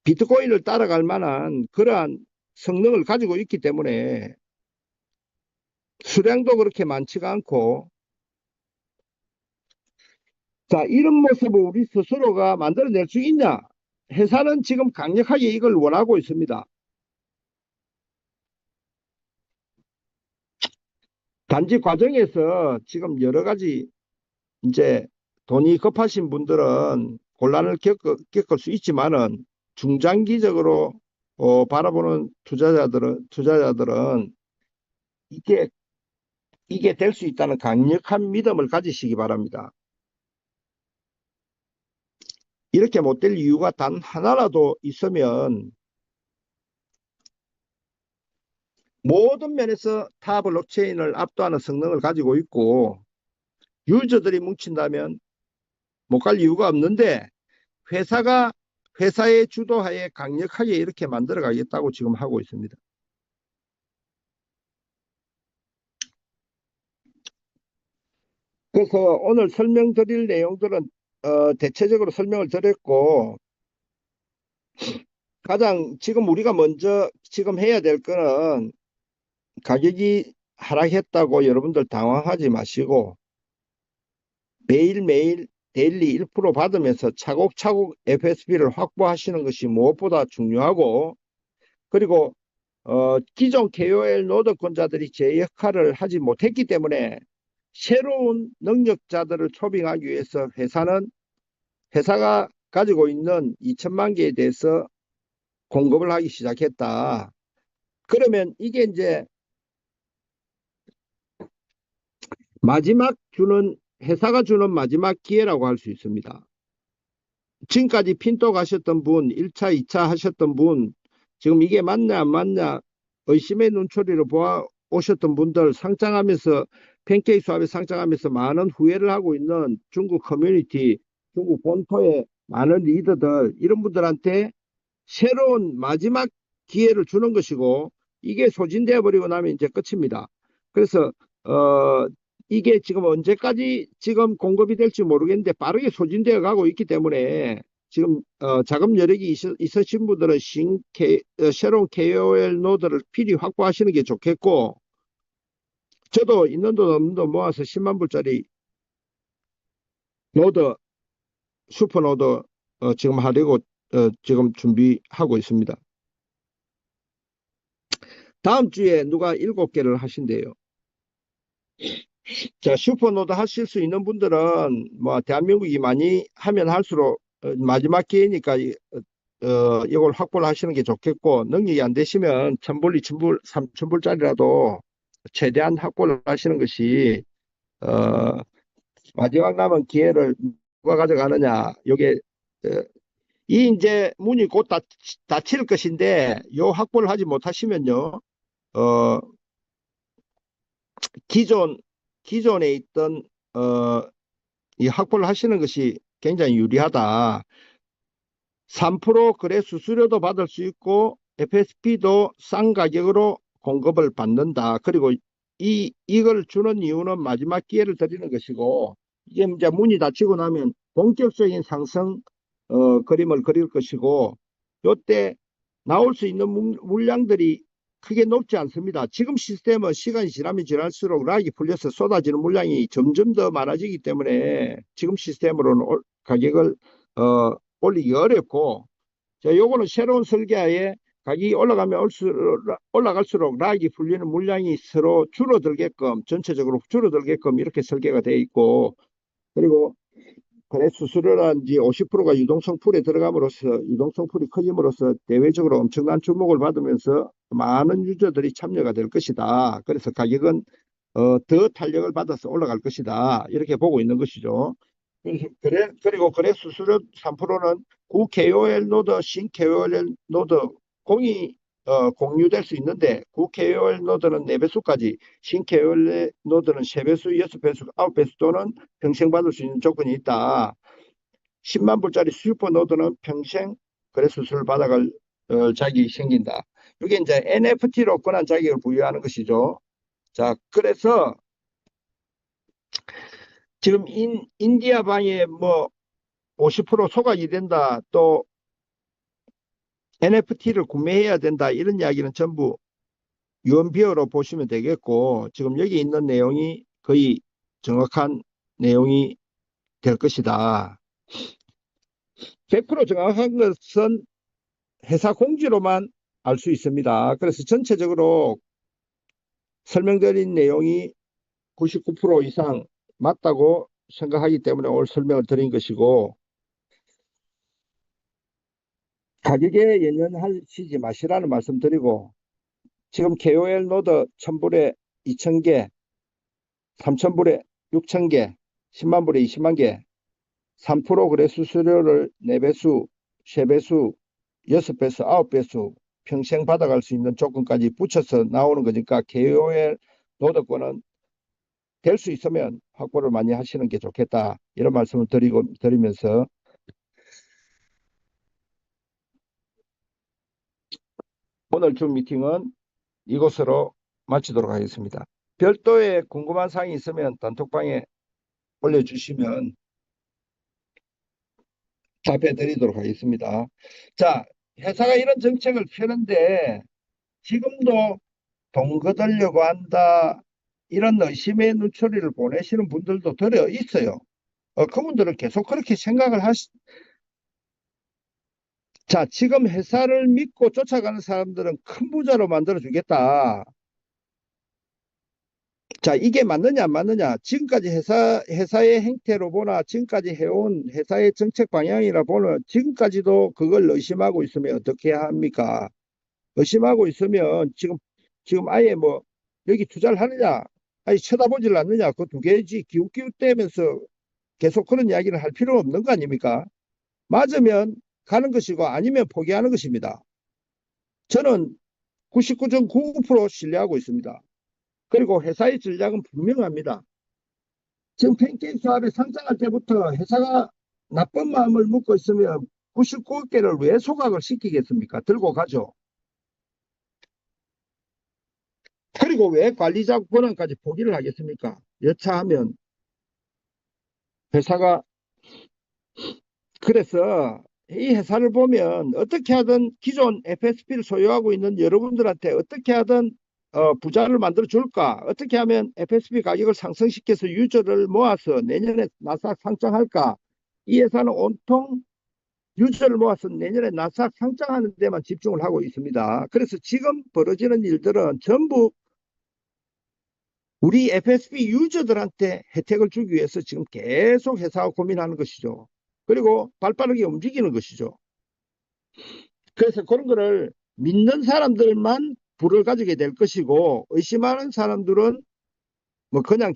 비트코인을 따라갈 만한 그러한 성능을 가지고 있기 때문에 수량도 그렇게 많지가 않고, 자, 이런 모습을 우리 스스로가 만들어낼 수 있냐? 회사는 지금 강력하게 이걸 원하고 있습니다. 단지 과정에서 지금 여러 가지 이제 돈이 급하신 분들은 곤란을 겪을 수 있지만은 중장기적으로 바라보는 투자자들은 이게 될 수 있다는 강력한 믿음을 가지시기 바랍니다. 이렇게 못 될 이유가 단 하나라도 있으면 모든 면에서 타 블록체인을 압도하는 성능을 가지고 있고 유저들이 뭉친다면 못 갈 이유가 없는데 회사의 주도하에 강력하게 이렇게 만들어 가겠다고 지금 하고 있습니다. 그래서 오늘 설명드릴 내용들은 대체적으로 설명을 드렸고, 가장 지금 우리가 먼저 지금 해야 될 거는 가격이 하락했다고 여러분들 당황하지 마시고 매일매일 데일리 1% 받으면서 차곡차곡 FSB를 확보하시는 것이 무엇보다 중요하고, 그리고 기존 KOL 노드권자들이 제 역할을 하지 못했기 때문에 새로운 능력자들을 초빙하기 위해서 회사가 가지고 있는 2천만 개에 대해서 공급을 하기 시작했다. 그러면 이게 이제 회사가 주는 마지막 기회라고 할 수 있습니다. 지금까지 핀도 가셨던 분, 1차, 2차 하셨던 분, 지금 이게 맞냐 안 맞냐 의심의 눈초리로 보아 오셨던 분들, 상장하면서 팬케이크 수합에 상장하면서 많은 후회를 하고 있는 중국 커뮤니티, 중국 본토의 많은 리더들, 이런 분들한테 새로운 마지막 기회를 주는 것이고, 이게 소진되어 버리고 나면 이제 끝입니다. 그래서 이게 지금 언제까지 지금 공급이 될지 모르겠는데 빠르게 소진되어 가고 있기 때문에 지금 자금 여력이 있으신 분들은 새로운 KOL 노드를 필히 확보하시는 게 좋겠고, 저도 있는 돈 없는 돈 모아서 10만 불짜리 노드, 슈퍼 노드 지금 하려고 지금 준비하고 있습니다. 다음 주에 누가 7개를 하신대요. 자, 슈퍼노드 하실 수 있는 분들은 뭐 대한민국이 많이 하면 할수록 마지막 기회니까 이걸 확보를 하시는 게 좋겠고, 능력이 안 되시면 1,000불, 2,000불, 3,000불짜리라도 최대한 확보를 하시는 것이 마지막 남은 기회를 누가 가져가느냐. 요게 이 이제 문이 곧 닫힐 것인데 요 확보를 하지 못하시면요, 어, 기존에 있던 이 확보를 하시는 것이 굉장히 유리하다. 3% 거래 수수료도 받을 수 있고 FSP도 싼 가격으로 공급을 받는다. 그리고 이걸 주는 이유는 마지막 기회를 드리는 것이고, 이게 이제 문이 닫히고 나면 본격적인 상승 그림을 그릴 것이고, 요때 나올 수 있는 물량들이 크게 높지 않습니다. 지금 시스템은 시간이 지나면 지날수록 락이 풀려서 쏟아지는 물량이 점점 더 많아지기 때문에 지금 시스템으로는 가격을 올리기 어렵고, 자, 요거는 새로운 설계하에 가격이 올라갈수록 락이 풀리는 물량이 서로 줄어들게끔, 전체적으로 줄어들게끔 이렇게 설계가 되어 있고, 그리고 거래 수수료란지 50%가 유동성 풀에 들어감으로써 유동성 풀이 커짐으로써 대외적으로 엄청난 주목을 받으면서 많은 유저들이 참여가 될 것이다. 그래서 가격은 더 탄력을 받아서 올라갈 것이다. 이렇게 보고 있는 것이죠. 그리고 거래 수수료 3%는 구 KOL 노드, 신 KOL 노드 공유될 수 있는데, 구 KOL 노드는 4배수까지, 신 KOL 노드는 3배수, 6배수, 9배수 또는 평생 받을 수 있는 조건이 있다. 10만 불짜리 슈퍼 노드는 평생 거래 수수료를 받아갈 자격이 생긴다. 이게 이제 NFT로 권한 자격을 부여하는 것이죠. 자, 그래서 지금 인디아방에 뭐 50% 소각이 된다, 또 NFT를 구매해야 된다, 이런 이야기는 전부 유언비어로 보시면 되겠고, 지금 여기 있는 내용이 거의 정확한 내용이 될 것이다. 100% 정확한 것은 회사 공지로만 알 수 있습니다. 그래서 전체적으로 설명드린 내용이 99% 이상 맞다고 생각하기 때문에 오늘 설명을 드린 것이고, 가격에 연연하시지 마시라는 말씀 드리고, 지금 KOL 노드 1000불에 2000개, 3000불에 6000개, 10만불에 20만개, 3% 거래 수수료를 4배수, 3배수, 6배수, 9배수 평생 받아갈 수 있는 조건까지 붙여서 나오는 거니까 KOL 노드권은 될 수 있으면 확보를 많이 하시는 게 좋겠다. 이런 말씀을 드리면서 오늘 줌 미팅은 이곳으로 마치도록 하겠습니다. 별도의 궁금한 사항이 있으면 단톡방에 올려주시면 답해 드리도록 하겠습니다. 자, 회사가 이런 정책을 펴는데 지금도 돈 거들려고 한다, 이런 의심의 눈초리를 보내시는 분들도 들어 있어요. 그분들은 계속 그렇게 생각을 자, 지금 회사를 믿고 쫓아가는 사람들은 큰 부자로 만들어 주겠다. 자, 이게 맞느냐 안 맞느냐, 지금까지 회사의 행태로 보나, 지금까지 해온 회사의 정책 방향이라 보나, 지금까지도 그걸 의심하고 있으면 어떻게 합니까? 의심하고 있으면 지금 아예 뭐 여기 투자를 하느냐, 아니 쳐다보질 않느냐, 그 두 개지 기웃기웃대면서 계속 그런 이야기를 할 필요는 없는 거 아닙니까? 맞으면 가는 것이고 아니면 포기하는 것입니다. 저는 99.99% 신뢰하고 있습니다. 그리고 회사의 전략은 분명합니다. 지금 팬케이크 사업에 상장할 때부터 회사가 나쁜 마음을 먹고 있으면 99개를 왜 소각을 시키겠습니까? 들고 가죠. 그리고 왜 관리자 권한까지 포기를 하겠습니까? 여차하면 회사가. 그래서 이 회사를 보면 어떻게 하든 기존 FSP를 소유하고 있는 여러분들한테 어떻게 하든 부자를 만들어 줄까? 어떻게 하면 FSP 가격을 상승시켜서 유저를 모아서 내년에 나스닥 상장할까? 이 회사는 온통 유저를 모아서 내년에 나스닥 상장하는 데만 집중을 하고 있습니다. 그래서 지금 벌어지는 일들은 전부 우리 FSP 유저들한테 혜택을 주기 위해서 지금 계속 회사가 고민하는 것이죠. 그리고 발빠르게 움직이는 것이죠. 그래서 그런 거를 믿는 사람들만 불을 가지게 될 것이고, 의심하는 사람들은 뭐 그냥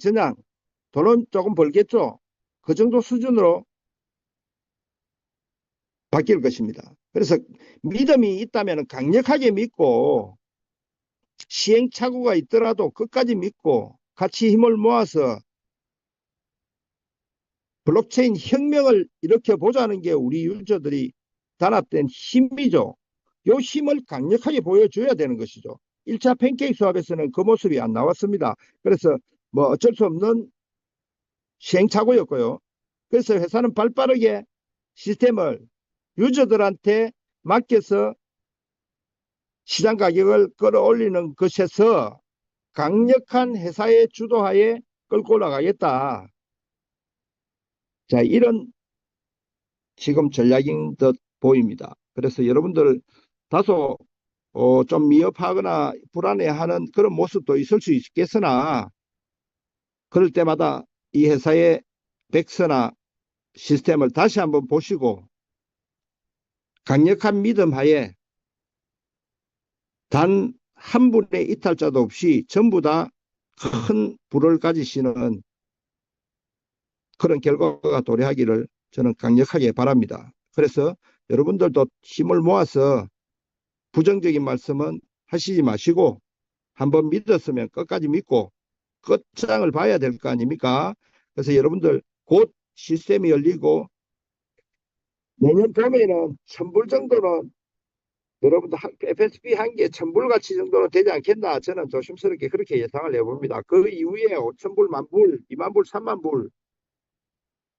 돈은 조금 벌겠죠. 그 정도 수준으로 바뀔 것입니다. 그래서 믿음이 있다면 강력하게 믿고, 시행착오가 있더라도 끝까지 믿고 같이 힘을 모아서 블록체인 혁명을 일으켜보자는 게 우리 유저들이 단합된 힘이죠. 이 힘을 강력하게 보여줘야 되는 것이죠. 1차 팬케이크 수업에서는 그 모습이 안 나왔습니다. 그래서 뭐 어쩔 수 없는 시행착오였고요. 그래서 회사는 발빠르게 시스템을 유저들한테 맡겨서 시장 가격을 끌어올리는 것에서 강력한 회사의 주도하에 끌고 올라가겠다. 자, 이런 지금 전략인 듯 보입니다. 그래서 여러분들 다소 좀 미흡하거나 불안해하는 그런 모습도 있을 수 있겠으나 그럴 때마다 이 회사의 백서나 시스템을 다시 한번 보시고 강력한 믿음 하에 단 한 분의 이탈자도 없이 전부 다 큰 부를 가지시는 그런 결과가 도래하기를 저는 강력하게 바랍니다. 그래서 여러분들도 힘을 모아서 부정적인 말씀은 하시지 마시고 한번 믿었으면 끝까지 믿고 끝장을 봐야 될 거 아닙니까? 그래서 여러분들 곧 시스템이 열리고 내년 봄에는 1,000불 정도는 여러분들 FSP 한 개 1,000불 가치 정도는 되지 않겠나 저는 조심스럽게 그렇게 예상을 해봅니다. 그 이후에 5,000불, 만불, 2만불, 3만불,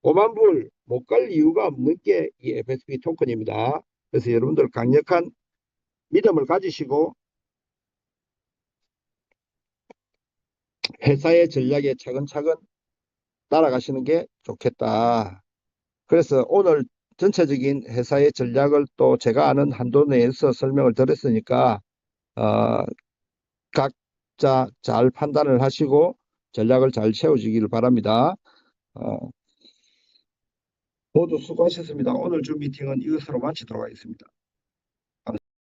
5만불 못 갈 이유가 없는 게 이 FSP 토큰입니다. 그래서 여러분들 강력한 믿음을 가지시고 회사의 전략에 차근차근 따라가시는 게 좋겠다. 그래서 오늘 전체적인 회사의 전략을 또 제가 아는 한도 내에서 설명을 드렸으니까 어, 각자 잘 판단을 하시고 전략을 잘 세워주기를 바랍니다. 어, 모두 수고하셨습니다. 오늘 주 미팅은 이것으로 마치도록 하겠습니다.